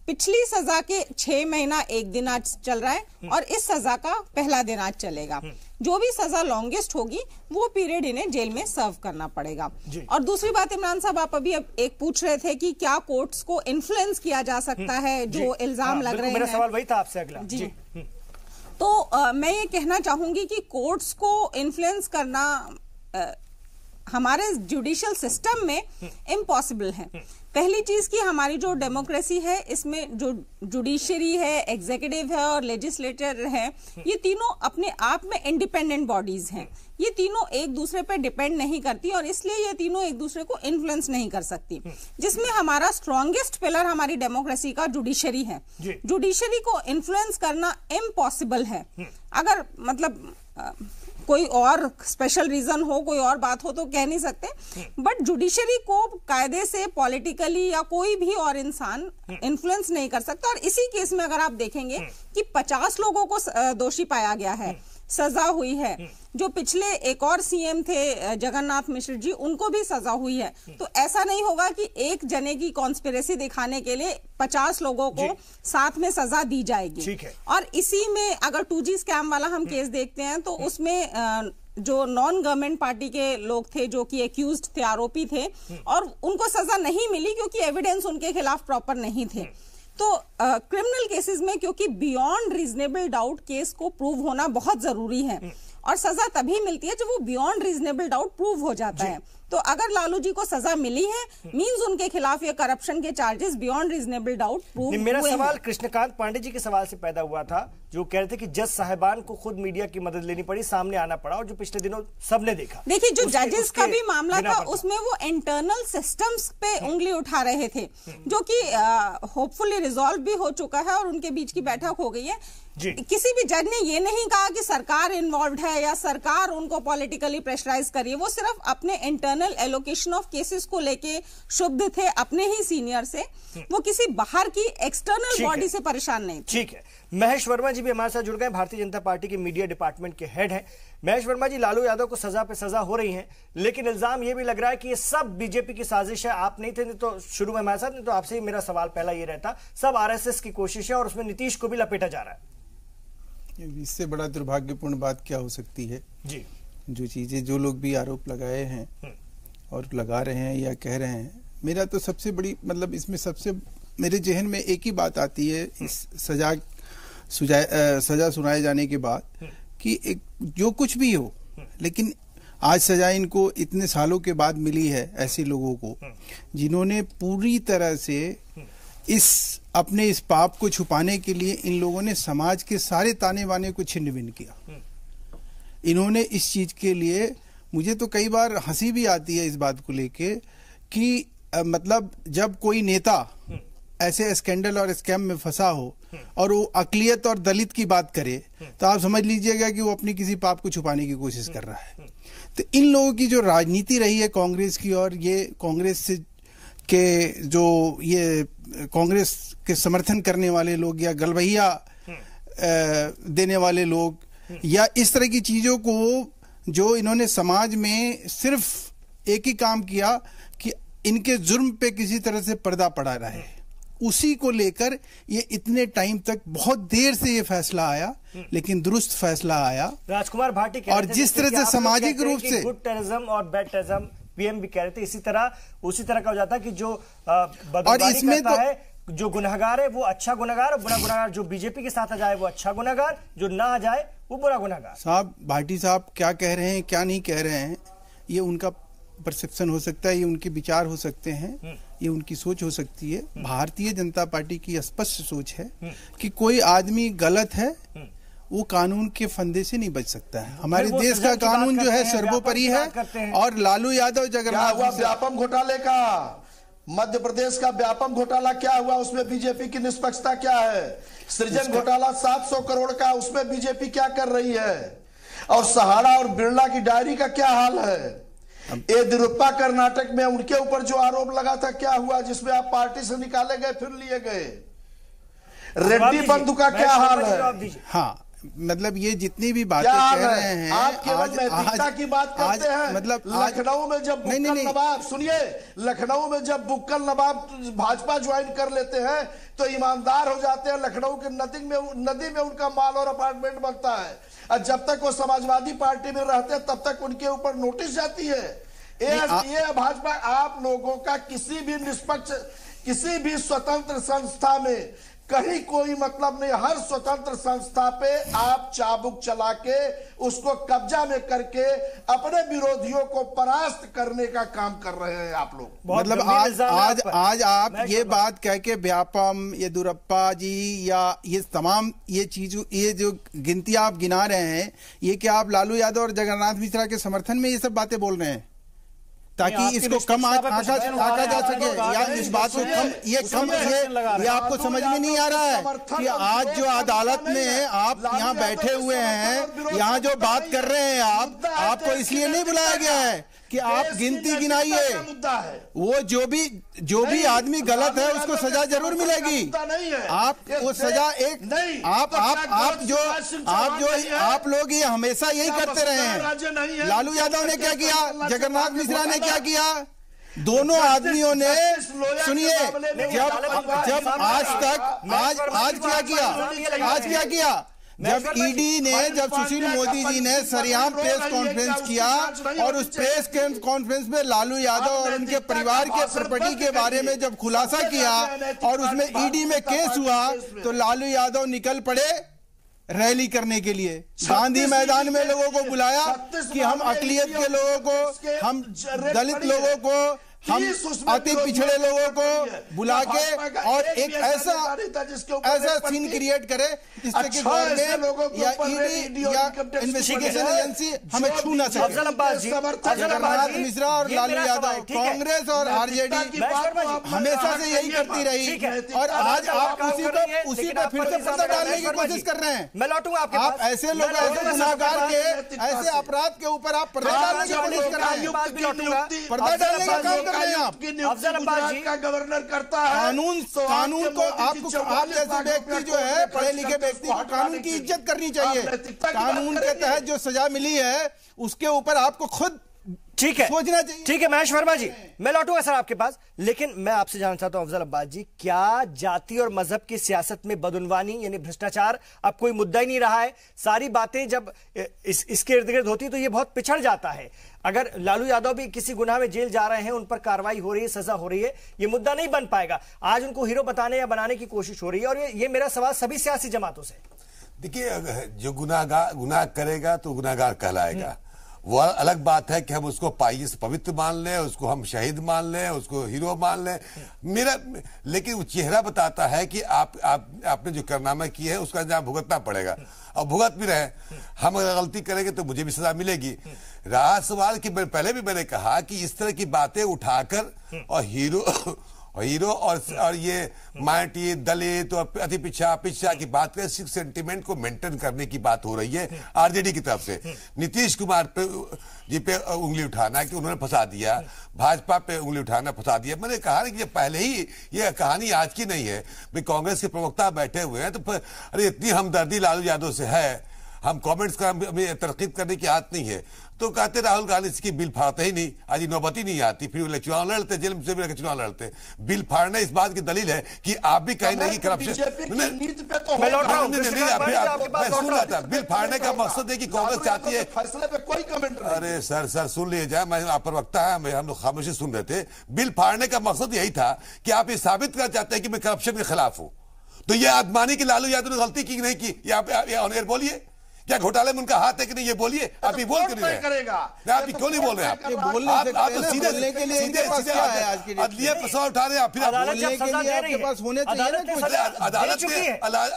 पिछली सजा के 6 महीना 1 दिन आज चल रहा है, और इस सजा का पहला दिन आज चलेगा। जो भी सजा लॉन्गेस्ट होगी वो पीरियड इन्हें जेल में सर्व करना पड़ेगा। और दूसरी बात, इमरान साहब आप अभी एक पूछ रहे थे कि क्या कोर्ट्स को इन्फ्लुएंस किया जा सकता है जो इल्जाम लग रहे हैं। मेरा सवाल वही था आपसे अगला जी। तो मैं ये कहना चाहूंगी कि कोर्ट्स को इन्फ्लुएंस करना हमारे जुडिशियल सिस्टम में इम्पॉसिबल है। पहली चीज की हमारी जो डेमोक्रेसी है, इसमें जो जुडिशरी है, एग्जीक्यूटिव है और लेजिस्लेटर है, ये तीनों अपने आप में इंडिपेंडेंट बॉडीज हैं। ये तीनों एक दूसरे पर डिपेंड नहीं करती, और इसलिए ये तीनों एक दूसरे को इन्फ्लुएंस नहीं कर सकती। जिसमें हमारा स्ट्रॉन्गेस्ट पिलर हमारी डेमोक्रेसी का जुडिशरी है। जुडिशरी को इन्फ्लुएंस करना इम्पॉसिबल है। अगर मतलब कोई और स्पेशल रीजन हो, कोई और बात हो तो कह नहीं सकते, बट जुडिशरी को कायदे से पॉलिटिकली या कोई भी और इंसान इन्फ्लुएंस नहीं कर सकता। और इसी केस में अगर आप देखेंगे कि 50 लोगों को दोषी पाया गया है, सजा हुई है। जो पिछले एक और सीएम थे जगन्नाथ मिश्र जी, उनको भी सजा हुई है। तो ऐसा नहीं होगा कि एक जने की कॉन्स्पिरेसी दिखाने के लिए 50 लोगों को साथ में सजा दी जाएगी। और इसी में अगर 2G स्कैम वाला हम केस देखते हैं तो उसमें जो नॉन गवर्नमेंट पार्टी के लोग थे जो कि एक्यूज्ड थे, आरोपी थे, और उनको सजा नहीं मिली क्योंकि एविडेंस उनके खिलाफ प्रॉपर नहीं थे। तो क्रिमिनल केसेस में क्योंकि बियॉन्ड रीजनेबल डाउट केस को प्रूव होना बहुत जरूरी है, और सजा तभी मिलती है जब वो बियॉन्ड रीजनेबल डाउट प्रूव हो जाता है। तो अगर लालू जी को सजा मिली है, मींस उनके खिलाफ ये करप्शन के charges beyond reasonable doubt prove. मेरा सवाल कृष्णकांत पांडे जी के सवाल से पैदा हुआ था, जो कह रहे थे कि जज साहिबान को खुद मीडिया की मदद लेनी पड़ी, सामने आना पड़ा, और जो पिछले दिनों सबने देखा। देखिए, जो जजेस का भी मामला था उसमें वो इंटरनल सिस्टम्स पे उंगली उठा रहे थे, जो कि होपफुली रिजॉल्व भी हो चुका है और उनके बीच की बैठक हो गई है। किसी भी जज ने ये नहीं कहा कि सरकार इन्वॉल्व है या सरकार उनको पॉलिटिकली प्रेशराइज करिए। वो सिर्फ अपने इंटरनल एलोकेशन ऑफ केसेस को लेके शुद्ध थे अपने ही सीनियर से, वो किसी बाहर की एक्सटर्नल बॉडी से परेशान नहीं थे। ठीक है, महेश वर्मा जी भी हमारे साथ जुड़ गए, भारतीय जनता पार्टी के मीडिया डिपार्टमेंट के हेड हैं। महेश वर्मा जी, लालू यादव को सजा पे सजा हो रही है, लेकिन इल्जाम ये भी लग रहा है कि ये सब बीजेपी की साजिश है। आप नहीं थे तो शुरू में हमारे साथ, नहीं तो आपसे ही मेरा सवाल पहला ये रहता, सब आरएसएस की कोशिश है और उसमें नीतीश को भी लपेटा जा रहा है। इससे बड़ा दुर्भाग्यपूर्ण बात क्या हो सकती है जी? जो चीजें जो लोग भी आरोप लगाए हैं और लगा रहे हैं या कह रहे हैं, मेरा तो सबसे बड़ी मतलब इसमें सबसे मेरे जहन में एक ही बात आती है, इस सजा सुनाए जाने के बाद कि एक जो कुछ भी हो, लेकिन आज सजा इनको इतने सालों के बाद मिली है ऐसे लोगों को जिन्होंने पूरी तरह से अपने इस पाप को छुपाने के लिए इन लोगों ने समाज के सारे ताने बाने को छिन्न भिन्न किया। इन्होंने इस चीज के लिए, मुझे तो कई बार हंसी भी आती है इस बात को लेके कि मतलब जब कोई नेता ऐसे स्कैंडल और स्कैम में फंसा हो और वो अकलियत और दलित की बात करे तो आप समझ लीजिएगा कि वो अपनी किसी पाप को छुपाने की कोशिश कर रहा है। तो इन लोगों की जो राजनीति रही है कांग्रेस की, और ये कांग्रेस के जो ये कांग्रेस के समर्थन करने वाले लोग या गलबहिया देने वाले लोग या इस तरह की चीजों को जो इन्होंने समाज में सिर्फ एक ही काम किया कि इनके जुर्म पे किसी तरह से पर्दा पड़ा रहे, उसी को लेकर ये इतने टाइम तक बहुत देर से ये फैसला आया, लेकिन दुरुस्त फैसला आया। राजकुमार भाटी और जिस तरह से सामाजिक रूप से गुड टेररिज्म और बैड टेररिज्म पीएम भी कह रहे थे, उसी तरह का हो जाता है कि जो बदमाशी करता है, जो गुनहगार है वो अच्छा गुनहगार, और बुरा गुनहगार जो बीजेपी के साथ आ जाए वो अच्छा गुनहगार, जो ना आ जाए वो बुरा गुनहगार। साहब भाटी साहब क्या कह रहे हैं क्या नहीं कह रहे हैं, ये उनका परसेप्शन हो सकता है, ये उनके विचार हो सकते हैं, ये उनकी सोच हो सकती है। भारतीय जनता पार्टी की स्पष्ट सोच है कि कोई आदमी गलत है वो कानून के फंदे से नहीं बच सकता है। हमारे देश का कानून जो है सर्वोपरि है। और लालू यादव जगन्नाथ व्यापम घोटाले का, मध्य प्रदेश का व्यापम घोटाला क्या हुआ, उसमें बीजेपी की निष्पक्षता क्या है? सृजन घोटाला 700 करोड़ का, उसमें बीजेपी क्या कर रही है? और सहारा और बिरला की डायरी का क्या हाल है? येदियुरप्पा कर्नाटक में उनके ऊपर जो आरोप लगा था क्या हुआ, जिसमें आप पार्टी से निकाले गए फिर लिए गए? रेड्डी बंधु का क्या हाल है? हाँ, मतलब ये जितनी भी बातें कह रहे हैं, आप केवल नैतिकता की बात करते हैं। मतलब लखनऊ में जब बुक्कल नवाब, सुनिए, लखनऊ में जब बुक्कल नवाब भाजपा ज्वाइन कर लेते हैं तो ईमानदार हो जाते हैं। लखनऊ के नदी में उनका माल और अपार्टमेंट बनता है, और जब तक वो समाजवादी पार्टी में रहते हैं तब तक उनके ऊपर नोटिस जाती है। ये भाजपा, आप लोगों का किसी भी निष्पक्ष, किसी भी स्वतंत्र संस्था में कहीं कोई मतलब नहीं। हर स्वतंत्र संस्था पे आप चाबुक चला के उसको कब्जा में करके अपने विरोधियों को परास्त करने का काम कर रहे हैं आप लोग। मतलब आज आप ये बात कह के व्यापम, येदियुरप्पा जी या ये तमाम ये चीज, ये जो गिनती आप गिना रहे हैं, ये क्या आप लालू यादव और जगन्नाथ मिश्रा के समर्थन में ये सब बातें बोल रहे हैं ताकि इसको कम आंका जा सके, या इस बात को कम, ये आपको समझ में नहीं आ रहा है कि आज जो अदालत में आप यहाँ बैठे हुए हैं, यहाँ जो बात कर रहे हैं आपको इसलिए नहीं बुलाया गया है कि आप गिनती गिनाइए। वो जो भी आदमी गलत है उसको सजा जरूर मिलेगी। आप वो सजा एक आप लोग ये हमेशा यही करते रहे हैं। लालू यादव ने क्या किया, जगन्नाथ मिश्रा ने क्या किया, दोनों आदमियों ने, सुनिए, जब आज क्या किया, जब ईडी ने, जब सुशील मोदी जी ने सरेआम प्रेस कॉन्फ्रेंस किया और उस प्रेस कॉन्फ्रेंस में लालू यादव और उनके परिवार के प्रॉपर्टी के बारे में जब खुलासा किया और उसमें ईडी में केस हुआ तो लालू यादव निकल पड़े रैली करने के लिए। गांधी मैदान में लोगों को बुलाया कि हम अकलियत के लोगों को, हम दलित लोगों को, हम अति पिछड़े लोगों को बुला के और एक ऐसा सीन क्रिएट करे जिससे कि गवर्नमेंट या ईडी या इन्वेस्टिगेशन एजेंसी हमें छू ना सके। जगन्नाथ मिश्रा और लालू यादव, कांग्रेस और आरजेडी हमेशा से यही करती रही और आज आप उसी पर फिर से पर्दा डालने की कोशिश कर रहे हैं। मैं लौटूंगा आपके आप ऐसे लोग, ऐसे गुनाहगार के, ऐसे अपराध के ऊपर आप पर्दा डालने की कोशिश कर रहे हैं। पर्दा डालने का काम का गवर्नर करता है। कानून को आप जैसे व्यक्ति जो है, पढ़े लिखे व्यक्ति को कानून की इज्जत करनी चाहिए। कानून के तहत जो सजा मिली है उसके ऊपर आपको खुद ठीक है, सोचना चाहिए। ठीक है महेश वर्मा जी, मैं लौटूंगा सर आपके पास, लेकिन मैं आपसे जानना चाहता हूं अफजल अब्बास जी, क्या जाति और मजहब की सियासत में बदउनवानी यानी भ्रष्टाचार अब कोई मुद्दा ही नहीं रहा है? सारी बातें जब इसके इर्द गिर्द होती तो ये बहुत पिछड़ जाता है। अगर लालू यादव भी किसी गुनाह में जेल जा रहे हैं, उन पर कार्रवाई हो रही है, सजा हो रही है, ये मुद्दा नहीं बन पाएगा। आज उनको हीरो बताने या बनाने की कोशिश हो रही है, और ये मेरा सवाल सभी सियासी जमातों से। देखिए, जो गुनाह करेगा तो गुनाहगार कहलाएगा। वो अलग बात है कि हम उसको पाइए से पवित्र मान लें, उसको हम शहीद मान लें, उसको हीरो मान लें, लेकिन वो चेहरा बताता है कि आपने जो कारनामा किए है उसका अंजाम भुगतना पड़ेगा, और भुगत भी रहे। हम अगर गलती करेंगे तो मुझे भी सजा मिलेगी। रहा सवाल कि पहले भी मैंने कहा कि इस तरह की बातें उठाकर और हीरो और ये माइनॉरिटी, दलित और अति पिछड़ा की बात करें, सिख सेंटिमेंट को मेंटेन करने की बात हो रही है आरजेडी की तरफ से। नीतीश कुमार जी पे उंगली उठाना कि उन्होंने फंसा दिया, भाजपा पे उंगली उठाना फंसा दिया। मैंने कहा कि पहले ही ये कहानी आज की नहीं है भाई। कांग्रेस के प्रवक्ता बैठे हुए हैं तो अरे इतनी हमदर्दी लालू यादव से है, हम कमेंट्स का तरकीब करने की आदत नहीं है, तो कहते राहुल गांधी इसकी बिल फाड़ते ही नहीं, आज नौबती नहीं आती, फिर चुनाव लड़ते, जेल से भी चुनाव लड़ते। बिल फाड़ना इस बात की दलील है कि आप भी कहीं नहीं करप्शन। मैं सुन रहा था, बिल फाड़ने का मकसद है कि कांग्रेस चाहती है फैसले पे कोई कमेंट नहीं। अरे सर सुन लीजिए जाए, मैं आप प्रवक्ता है, हम लोग खामोशी सुन रहे थे। बिल फाड़ने का मकसद यही था कि आप ये साबित करना चाहते हैं कि मैं करप्शन के खिलाफ हूं। तो ये आप मानिए कि लालू यादव ने गलती की नहीं की, ये आप ऑन एयर बोलिए, क्या घोटाले में उनका हाथ है कि नहीं, ये बोलिए। आप ये बोल क्यों नहीं करेगा? आप क्यों नहीं बोल रहे? आप तो सीधे अदलिया पसार उठा रहे हैं। फिर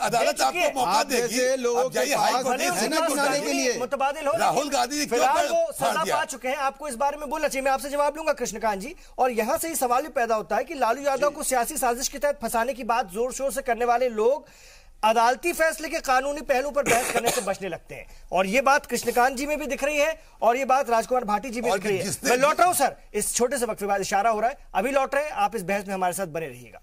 अदालत आपको मौका देगी, मुतबादिल हो। राहुल गांधी सजा पा चुके हैं, आपको इस बारे में बोलना चाहिए। मैं आपसे जवाब लूंगा कृष्णकांत जी। और यहां से ही सवाल भी पैदा होता है कि लालू यादव को सियासी साजिश के तहत फंसाने की बात जोर शोर से करने वाले लोग अदालती फैसले के कानूनी पहलू पर बहस करने से बचने लगते हैं, और ये बात कृष्णकांत जी में भी दिख रही है और ये बात राजकुमार भाटी जी में दिख रही है। मैं लौट रहा हूं सर, इस छोटे से वक्त के बाद इशारा हो रहा है, अभी लौट रहे हैं, आप इस बहस में हमारे साथ बने रहिएगा।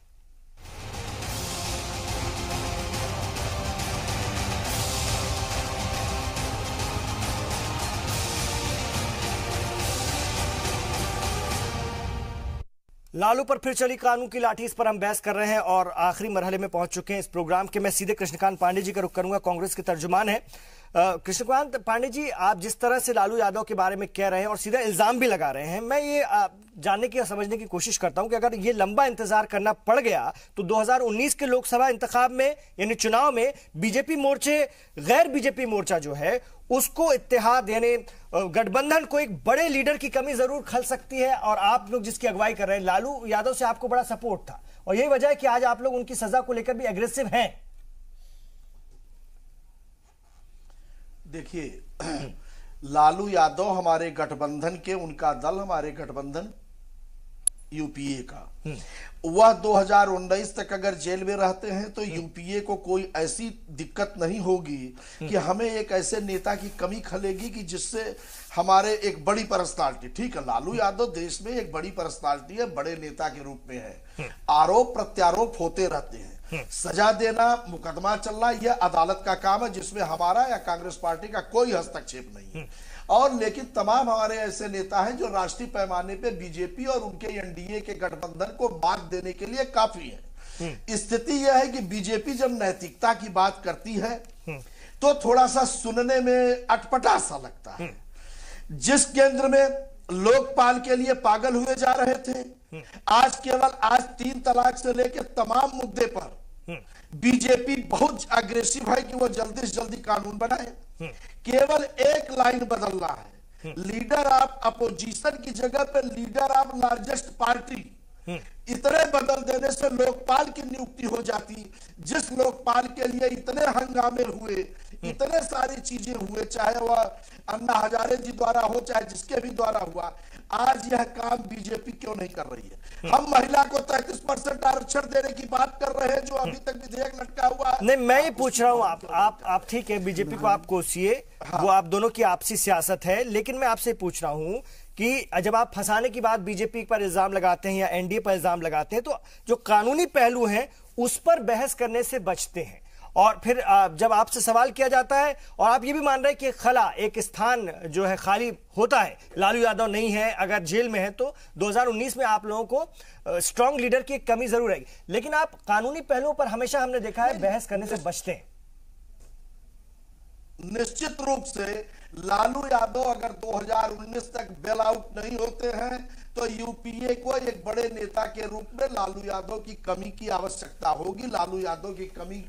लालू पर फिर चली कानून की लाठी, इस पर हम बहस कर रहे हैं और आखिरी मरहले में पहुंच चुके हैं इस प्रोग्राम के। मैं सीधे कृष्णकांत पांडे जी का रुख करूंगा, कांग्रेस के तर्जुमान है। कृष्णकांत पांडे जी, आप जिस तरह से लालू यादव के बारे में कह रहे हैं और सीधा इल्जाम भी लगा रहे हैं, मैं ये जानने की समझने की कोशिश करता हूं कि अगर ये लंबा इंतजार करना पड़ गया तो 2019 के लोकसभा इंतखाब में यानी चुनाव में बीजेपी मोर्चे, गैर बीजेपी मोर्चा जो है उसको इत्तेहाद यानी गठबंधन को एक बड़े लीडर की कमी जरूर खल सकती है, और आप लोग जिसकी अगुवाई कर रहे हैं, लालू यादव से आपको बड़ा सपोर्ट था और यही वजह है कि आज आप लोग उनकी सजा को लेकर भी एग्रेसिव हैं। देखिए, लालू यादव हमारे गठबंधन के, उनका दल हमारे गठबंधन यूपीए का, वह 2019 तक अगर जेल में रहते हैं तो यूपीए को कोई ऐसी दिक्कत नहीं होगी कि हमें एक ऐसे नेता की कमी खलेगी कि जिससे हमारे एक बड़ी पर्सनालिटी, ठीक है लालू यादव देश में एक बड़ी पर्सनालिटी है, बड़े नेता के रूप में है, आरोप प्रत्यारोप होते रहते हैं, सजा देना, मुकदमा चलना, यह अदालत का काम है जिसमें हमारा या कांग्रेस पार्टी का कोई हस्तक्षेप नहीं है। और लेकिन तमाम हमारे ऐसे नेता हैं जो राष्ट्रीय पैमाने पे बीजेपी और उनके एनडीए के गठबंधन को मात देने के लिए काफी है। स्थिति यह है कि बीजेपी जब नैतिकता की बात करती है तो थोड़ा सा सुनने में अटपटा सा लगता है। जिस केंद्र में लोकपाल के लिए पागल हुए जा रहे थे, आज 3 तलाक से लेकर तमाम मुद्दे पर बीजेपी बहुत अग्रेसिव है कि वो जल्दी से जल्दी कानून बनाए। केवल एक लाइन बदलना है, लीडर ऑफ अपोजिशन की जगह पे लीडर ऑफ लार्जेस्ट पार्टी, इतने बदल देने से लोकपाल की नियुक्ति हो जाती। जिस लोकपाल के लिए इतने हंगामे हुए, इतने सारी चीजें हुए, चाहे वह अन्ना हजारे जी द्वारा हो चाहे जिसके भी द्वारा हुआ, आज यह काम बीजेपी क्यों नहीं कर रही है? हम महिला को 33% आरक्षण देने की बात कर रहे हैं जो अभी तक विधेयक लटका हुआ है। नहीं, मैं ये पूछ रहा हूं, आप ठीक है बीजेपी को आप कोसिए, वो आप दोनों की आपसी सियासत है, लेकिन मैं आपसे पूछ रहा हूं कि जब आप फंसाने की बात बीजेपी पर इल्जाम लगाते हैं या एनडीए पर इल्जाम लगाते हैं तो जो कानूनी पहलू हैं उस पर बहस करने से बचते हैं, और फिर जब आपसे सवाल किया जाता है और आप ये भी मान रहे हैं कि खला एक स्थान जो है खाली होता है, लालू यादव नहीं है, अगर जेल में है तो 2019 में आप लोगों को स्ट्रांग लीडर की एक कमी जरूर है, लेकिन आप कानूनी पहलुओं पर हमेशा हमने देखा है बहस करने से बचते हैं। निश्चित रूप से लालू यादव अगर 2019 तक बेल आउट नहीं होते हैं तो यूपीए को एक बड़े नेता के रूप में लालू यादव की कमी की आवश्यकता होगी, लालू यादव की कमी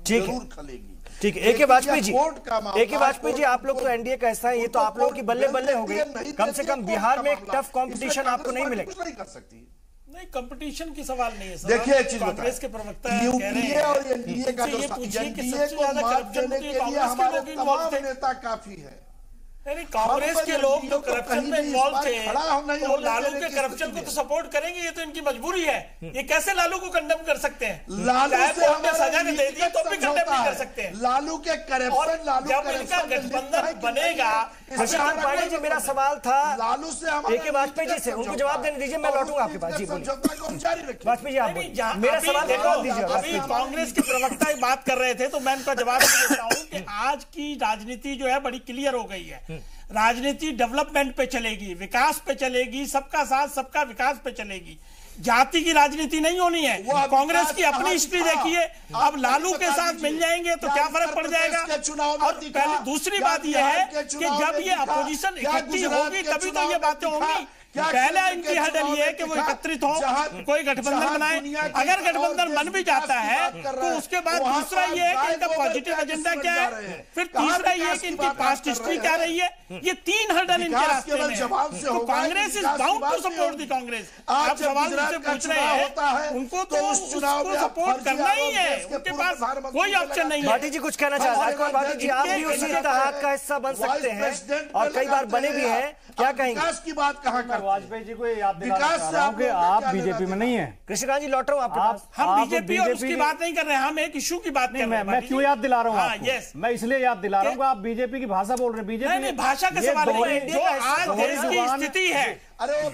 जरूर खलेगी। ठीक है, ए के वाजपेयी जी आप लोग तो एनडीए का हिस्सा है, ये तो आप लोगों की बल्ले बल्ले हो गई, कम से कम बिहार में एक टफ कंपटीशन आपको नहीं मिलेगा। नहीं कर सकती, नहीं कंपटीशन की सवाल नहीं है। देखिए एक चीज कांग्रेस के प्रवक्ता यूपीए और एनडीए का जो एनडीए को मात देने के लिए हमारे तमाम नेता काफी है। कांग्रेस के लोग जो करप्शन में इन्वॉल्व थे तो लालू के करप्शन को तो सपोर्ट करेंगे, ये तो इनकी मजबूरी है। ये कैसे लालू को कंडेम कर सकते हैं? लालू से सजा दे दी तो भी कंडेम नहीं कर सकते हैं। लालू के करप्शन, लालू जब इनका गठबंधन बनेगा। शशांक पांडे जी, मेरा सवाल था लालू से ए के वाजपेयी जी से, उनको जवाब देने दीजिए, मैं लौटूंगा आपके पास। जी वाजपेयी जी, आप मेरा सवाल जवाब दीजिए। अभी कांग्रेस के प्रवक्ता बात कर रहे थे तो मैं उनका जवाब देता हूँ कि आज की राजनीति जो है बड़ी क्लियर हो गई है। राजनीति डेवलपमेंट पे चलेगी, विकास पे चलेगी, सबका साथ सबका विकास पे चलेगी, जाति की राजनीति नहीं होनी है। कांग्रेस की अपनी हिस्ट्री देखिए, अब लालू के साथ मिल जाएंगे तो क्या फर्क पड़ जाएगा। और पहले दूसरी बात यह है कि जब ये अपोजिशन इकट्ठी होगी तभी तो ये बातें होंगी। पहले इनकी हडल ये है कि वो एकत्रित हो, कोई गठबंधन बनाए। अगर गठबंधन बन भी जाता है तो उसके बाद दूसरा ये है कि इनका पॉजिटिव एजेंडा क्या है, फिर तीसरा ये है कि इनकी पास्ट हिस्ट्री क्या रही है। ये तीन हडल इनके रास्ते में है। तो Congress is bound to support the Congress. आप सवाल मुझसे पूछ रहे हैं, उनको तो उसको सपोर्ट करना ही है, उनके पास कोई ऑप्शन नहीं है। भाटी जी कुछ कहना चाहते हैं? भाटी जी, आप भी उसी इत्तेहाद का हिस्सा बन सकते हैं और कई बार बने भी हैं, क्या कहेंगे? विकास की बात कहाँ करते हैं? वाजपेयी जी को याद दिलाना चाह रहा हूं कि आप बीजेपी में नहीं है। कृष्णकांत जी, लौट रहा हूं आपके पास। हम बीजेपी और उसकी बात नहीं कर रहे हैं, हम एक इशू की बात कर रहे हैं। मैं क्यों याद दिला रहा हूं आपको? मैं इसलिए याद दिला रहा हूं कि आप बीजेपी की भाषा बोल रहे हैं। बीजेपी भाषा का सवाल नहीं, जो आज देश की स्थिति है,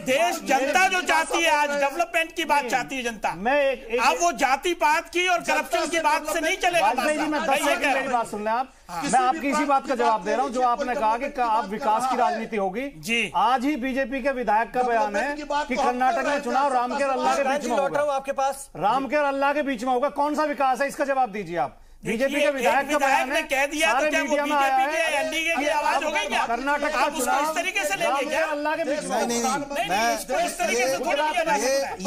देश जनता जो चाहती है, आज डेवलपमेंट की बात चाहती है जनता। अब वो जाति पात की और करप्शन की बात से नहीं चलेगा। मेरी बात सुन लें आप, मैं आपकी इसी बात का जवाब दे रहा हूं जो आपने कहा कि आप विकास की राजनीति होगी जी। आज ही बीजेपी के विधायक का बयान है कि कर्नाटक में चुनाव राम के और अल्लाह के बीच में होगा। आपके पास राम के और अल्लाह के बीच में होगा, कौन सा विकास है, इसका जवाब दीजिए आप। बीजेपी के विधायक का बयान है, कह दिया तो क्या वो बीजेपी के एनडीए की आवाज हो गई क्या? कर्नाटक का चुनाव इस तरीके से लेंगे क्या? अल्लाह के बीच में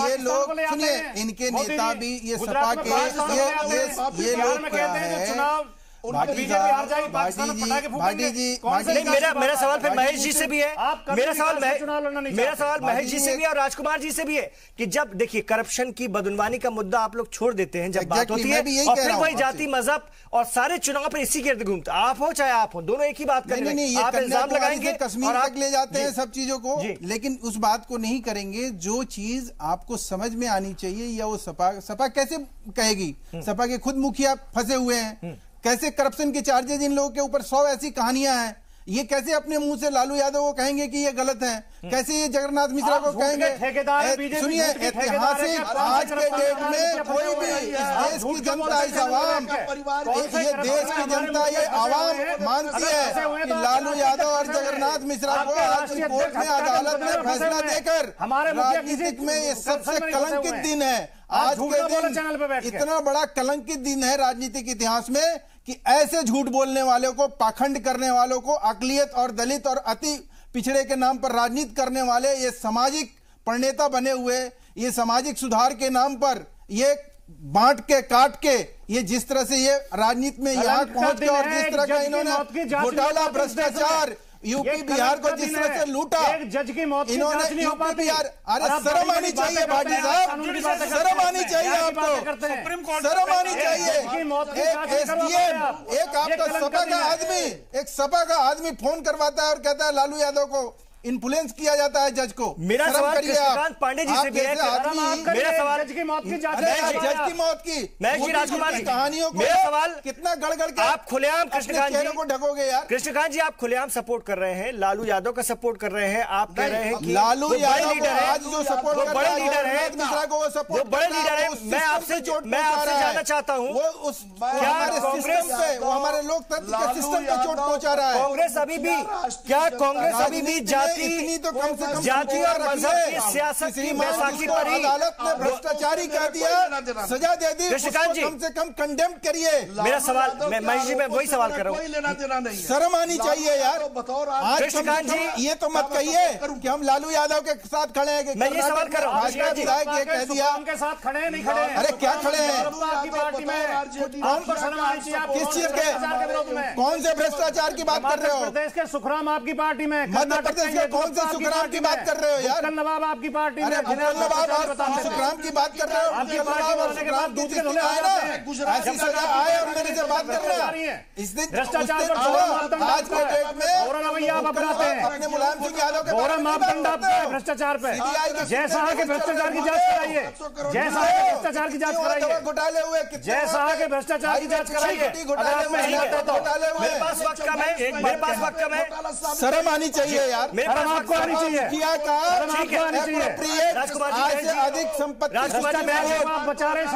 ये लोग सुनिए, इनके नेता भी ये सपा के ये लोग क्या है, भाटी जी, मेरा सवाल फिर महेश जी से भी है। मेरा सवाल महेश जी से भी है और राजकुमार जी से भी है कि जब देखिए करप्शन की बदनवानी का मुद्दा आप लोग छोड़ देते हैं, जब बात होती है और फिर वही जाति मजहब और सारे चुनाव पर इसी के इर्द घूमते, आप हो चाहे आप हो, दोनों एक ही बात करेंगे। आप इल्जाम लगाएंगे, कश्मीर तक ले जाते हैं सब चीजों को, लेकिन उस बात को नहीं करेंगे जो चीज आपको समझ में आनी चाहिए। या वो सपा कैसे कहेगी? सपा के खुद मुखिया फंसे हुए हैं, कैसे करप्शन के चार्जेस इन लोगों के ऊपर 100 ऐसी कहानियां हैं। ये कैसे अपने मुंह से लालू यादव को कहेंगे कि ये गलत है? कैसे ये जगन्नाथ मिश्रा को कहेंगे? सुनिए, ऐतिहासिक आज के डेट में कोई भी देश की जनता, इस आवाम, ये देश की जनता, ये आवाम मानती है कि लालू यादव और जगन्नाथ मिश्रा को आज कोर्ट में, अदालत में फैसला देकर राजनीतिक में ये सबसे कलंकित दिन है। आज के दिन इतना बड़ा कलंकित दिन है राजनीतिक इतिहास में कि ऐसे झूठ बोलने वालों को, पाखंड करने वालों को, अकलियत और दलित और अति पिछड़े के नाम पर राजनीति करने वाले, ये सामाजिक प्रणेता बने हुए, ये सामाजिक सुधार के नाम पर ये बांट के काट के ये जिस तरह से ये राजनीति में यहाँ पहुंच के और जिस तरह का इन्होंने घोटाला, भ्रष्टाचार, यूपी बिहार को जिस तरह से लूटा, जज की मौत इन्होंने यूपी बिहार, अरे शर्म आनी चाहिए भाटी साहब, शर्म आनी चाहिए आपको, शर्म आनी चाहिए। एक एसडीएम, एक आपका सपा का आदमी फोन करवाता है और कहता है लालू यादव को इन्फ्लुएंस किया जाता है जज को। मेरा सवाल कृष्णकांत पांडे जी से भी है। मेरा सवाल जज की मौत की जांच, जज की मौत की महेश जी राजकुमार जी कहानियों को, मेरा सवाल कितना गड़गड़ के आप खुलेआम कृष्णकांत जी को ढकोगे यार। कृष्णकांत जी आप खुलेआम सपोर्ट कर रहे हैं, लालू यादव का सपोर्ट कर रहे हैं, आप कह रहे हैं कि लालू यादव लीडर है, आज जो सपोर्ट कर बड़े लीडर है, वो बड़े लीडर है। मैं आपसे जानना चाहता हूँ वो उस हमारे सिस्टम पे, वो हमारे लोकतंत्र के सिस्टम पे चोट पहुंचा रहा है। कांग्रेस अभी भी, क्या कांग्रेस अभी भी जाति तो कम से कम जाति और मजहब की सियासत की बैसाखी पर ही अदालत ने भ्रष्टाचारी कह दिया, सजा दे दी, कृष्णकांत जी कम से कम कंडेम करिए। मेरा सवाल, मैं महेश जी मैं वही सवाल कर रहा हूँ, शर्म आनी चाहिए यार। आज कृष्णकांत जी ये तो मत कहिए कि हम लालू यादव के साथ खड़े हैं। मैं ये सवाल कर रहा हूँ, भाजपा विधायक ये कह दिया उनके साथ खड़े हैं, नहीं खड़े हैं? अरे क्या खड़े हैं? आपकी पार्टी में कौन को शर्म आनी चाहिए? किस चीज के, कौन से भ्रष्टाचार की बात कर रहे हो? मध्य प्रदेश के सुखराम आपकी पार्टी में, मध्य प्रदेश के कौन से सुखराम की बात कर रहे हो यार? नवाब आपकी पार्टी में, सुखराम की बात कर रहे हो? आपकी पार्टी में होने के बाद दूसरे धुले आ जाते हैं। ऐसी सजा आए और मेरे से बात कर रहे हैं। इस दिन भ्रष्टाचार पर आज के डेट में रवैया आप अपनाते हैं, अपने मुलायम सिंह यादव के गौरव मापदंड आपका है भ्रष्टाचार पे। जैसा है कि भ्रष्टाचार की जांच कराइए, जैसा है कि भ्रष्टाचार की जांच कराइए, घोटाले हुए, जैसा है कि भ्रष्टाचार की जांच कराइए। अगर आप में हिम्मत है तो मेरे पास वक्त कम है, मेरे पास वक्त कम है, शर्म आनी चाहिए यार। मेरे पास आपको आनी चाहिए, किया कहा राजकुमार जी आज से अधिक संपत्ति आप बचा रहे हैं,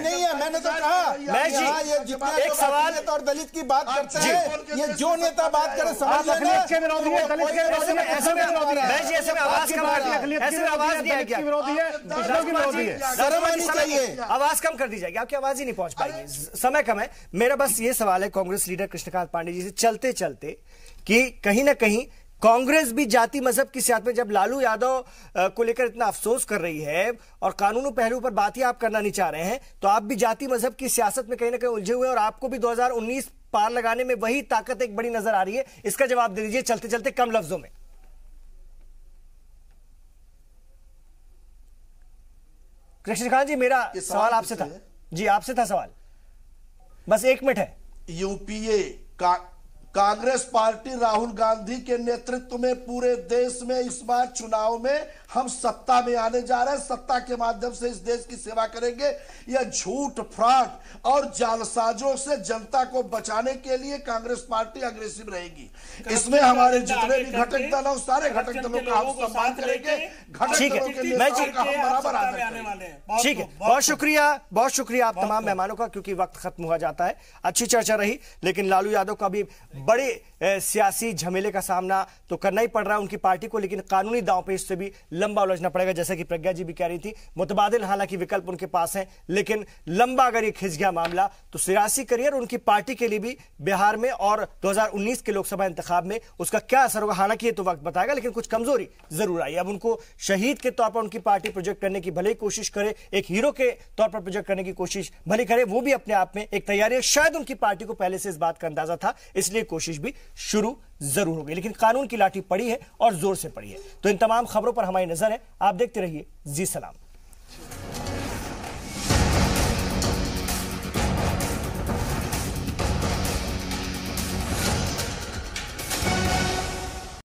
नहीं है। मैंने तो कहा ये जितना एक सवाल और दलित की बात करते हैं, ये जो नेता बात करे समझ लेना के विरोधी है, दलित के विरोधी है, ऐसे में विरोधी है, ऐसे में आवाज कम ऐसे में आवाज नहीं आएगी, विरोधी है, पिछड़ों की विरोधी है। शर्म आनी चाहिए, आवाज कम कर दी जाएगी, आपकी आवाज ही नहीं पहुंच पाएगी, समय कम है। मेरा बस ये सवाल है कांग्रेस लीडर कृष्णकांत पांडे जी से चलते चलते कि कहीं ना कहीं कांग्रेस भी जाति मजहब की सियासत में, जब लालू यादव को लेकर इतना अफसोस कर रही है और कानूनी पहलू पर बात ही आप करना नहीं चाह रहे हैं, तो आप भी जाति मजहब की सियासत में कहीं ना कहीं उलझे हुए हैं और आपको भी 2019 पार लगाने में वही ताकत एक बड़ी नजर आ रही है। इसका जवाब दे दीजिए चलते चलते कम लफ्जों में। कृष्णकांत जी मेरा सवाल आपसे था, जी आपसे था सवाल, बस 1 मिनट है। यूपीए का कांग्रेस पार्टी राहुल गांधी के नेतृत्व में पूरे देश में इस बार चुनाव में हम सत्ता में आने जा रहे हैं, सत्ता के माध्यम से इस देश की सेवा करेंगे। यह झूठ, फ्रॉड और जालसाजों से जनता को बचाने के लिए कांग्रेस पार्टी अग्रेसिव रहेगी। इसमें हमारे जितने भी घटक दल हैं, सारे घटक दलों का हम सम्मान करेंगे, घटक दलों के नेताओं का हम बराबर आदर करेंगे। ठीक है, बहुत शुक्रिया आप तमाम मेहमानों का, क्योंकि वक्त खत्म हुआ जाता है। अच्छी चर्चा रही, लेकिन लालू यादव का भी बड़े सियासी झमेले का सामना तो करना ही पड़ रहा है उनकी पार्टी को, लेकिन कानूनी दांवपेच से भी लंबा उलझना पड़ेगा, जैसा कि प्रज्ञा जी भी कह रही थी। मुतबादिल हालांकि विकल्प उनके पास हैं, लेकिन लंबा अगर ये खिंच गया मामला तो सियासी करियर उनकी पार्टी के लिए भी बिहार में और 2019 के लोकसभा इंतखाब में उसका क्या असर होगा, हालांकि ये तो वक्त बताएगा। लेकिन कुछ कमजोरी जरूर आई। अब उनको शहीद के तौर पर उनकी पार्टी प्रोजेक्ट करने की भले ही कोशिश करे, एक हीरो के तौर पर प्रोजेक्ट करने की कोशिश भले करे, वो भी अपने आप में एक तैयारी है। शायद उनकी पार्टी को पहले से इस बात का अंदाजा था, इसलिए कोशिश भी शुरू जरूर होगी, लेकिन कानून की लाठी पड़ी है और जोर से पड़ी है। तो इन तमाम खबरों पर हमारी नजर है। आप देखते रहिए जी सलाम।